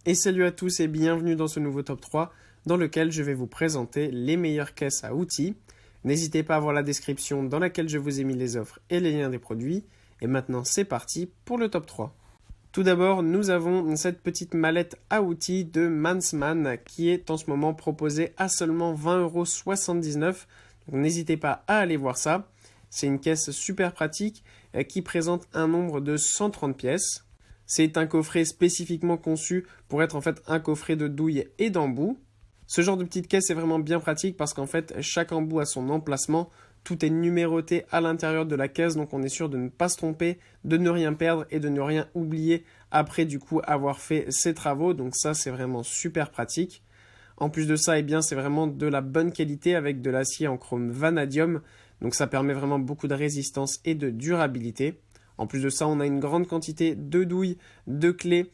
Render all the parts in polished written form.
Et salut à tous et bienvenue dans ce nouveau top 3 dans lequel je vais vous présenter les meilleures caisses à outils. N'hésitez pas à voir la description dans laquelle je vous ai mis les offres et les liens des produits. Et maintenant c'est parti pour le top 3. Tout d'abord, nous avons cette petite mallette à outils de Mansman qui est en ce moment proposée à seulement 20,79 €. Donc n'hésitez pas à aller voir ça. C'est une caisse super pratique qui présente un nombre de 130 pièces. C'est un coffret spécifiquement conçu pour être en fait un coffret de douilles et d'embouts. Ce genre de petite caisse est vraiment bien pratique parce qu'en fait chaque embout a son emplacement. Tout est numéroté à l'intérieur de la caisse, donc on est sûr de ne pas se tromper, de ne rien perdre et de ne rien oublier après du coup avoir fait ses travaux. Donc ça c'est vraiment super pratique. En plus de ça, eh bien, c'est vraiment de la bonne qualité avec de l'acier en chrome vanadium. Donc ça permet vraiment beaucoup de résistance et de durabilité. En plus de ça, on a une grande quantité de douilles, de clés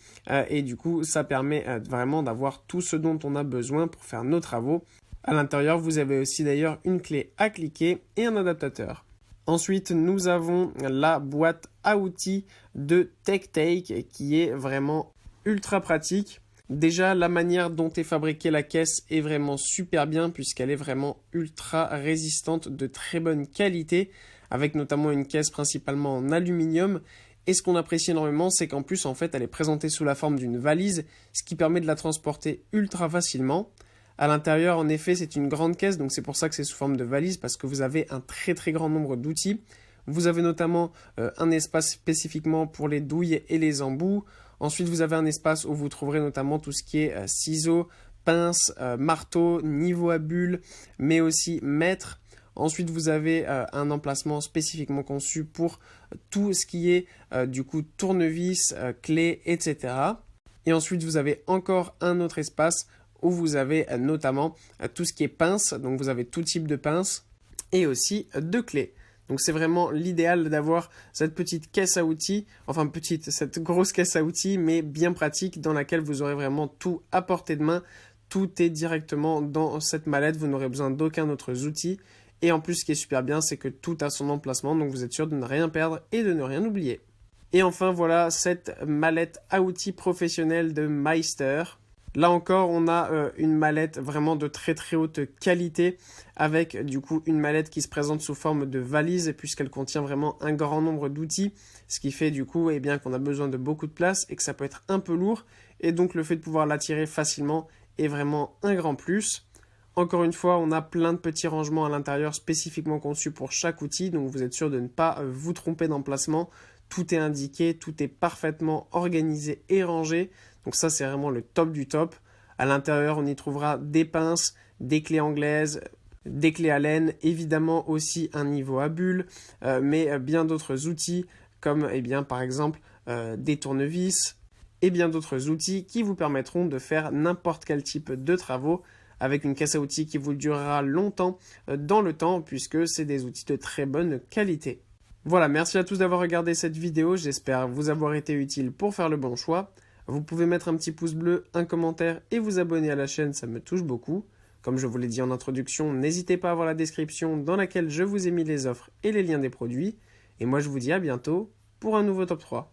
et du coup, ça permet vraiment d'avoir tout ce dont on a besoin pour faire nos travaux. À l'intérieur, vous avez aussi d'ailleurs une clé à cliquer et un adaptateur. Ensuite, nous avons la boîte à outils de TechTake qui est vraiment ultra pratique. Déjà, la manière dont est fabriquée la caisse est vraiment super bien puisqu'elle est vraiment ultra résistante, de très bonne qualité, avec notamment une caisse principalement en aluminium. Et ce qu'on apprécie énormément, c'est qu'en plus, en fait, elle est présentée sous la forme d'une valise, ce qui permet de la transporter ultra facilement. À l'intérieur, en effet, c'est une grande caisse, donc c'est pour ça que c'est sous forme de valise, parce que vous avez un très très grand nombre d'outils. Vous avez notamment un espace spécifiquement pour les douilles et les embouts. Ensuite, vous avez un espace où vous trouverez notamment tout ce qui est ciseaux, pinces, marteau, niveau à bulles, mais aussi mètre. Ensuite, vous avez un emplacement spécifiquement conçu pour tout ce qui est du coup tournevis, clés, etc. Et ensuite, vous avez encore un autre espace où vous avez notamment tout ce qui est pinces. Donc, vous avez tout type de pinces et aussi de clés. Donc c'est vraiment l'idéal d'avoir cette petite caisse à outils, enfin cette grosse caisse à outils, mais bien pratique dans laquelle vous aurez vraiment tout à portée de main. Tout est directement dans cette mallette, vous n'aurez besoin d'aucun autre outil. Et en plus, ce qui est super bien, c'est que tout a son emplacement, donc vous êtes sûr de ne rien perdre et de ne rien oublier. Et enfin, voilà cette mallette à outils professionnelle de Meister. Là encore, on a une mallette vraiment de très très haute qualité avec du coup une mallette qui se présente sous forme de valise puisqu'elle contient vraiment un grand nombre d'outils, ce qui fait du coup eh bien, qu'on a besoin de beaucoup de place et que ça peut être un peu lourd et donc le fait de pouvoir l'attirer facilement est vraiment un grand plus. Encore une fois, on a plein de petits rangements à l'intérieur spécifiquement conçus pour chaque outil, donc vous êtes sûr de ne pas vous tromper d'emplacement. Tout est indiqué, tout est parfaitement organisé et rangé. Donc ça, c'est vraiment le top du top. À l'intérieur, on y trouvera des pinces, des clés anglaises, des clés à laine, évidemment aussi un niveau à bulles, mais bien d'autres outils comme eh bien, par exemple des tournevis et bien d'autres outils qui vous permettront de faire n'importe quel type de travaux avec une caisse à outils qui vous durera longtemps dans le temps puisque c'est des outils de très bonne qualité. Voilà, merci à tous d'avoir regardé cette vidéo, j'espère vous avoir été utile pour faire le bon choix. Vous pouvez mettre un petit pouce bleu, un commentaire et vous abonner à la chaîne, ça me touche beaucoup. Comme je vous l'ai dit en introduction, n'hésitez pas à voir la description dans laquelle je vous ai mis les offres et les liens des produits. Et moi je vous dis à bientôt pour un nouveau top 3.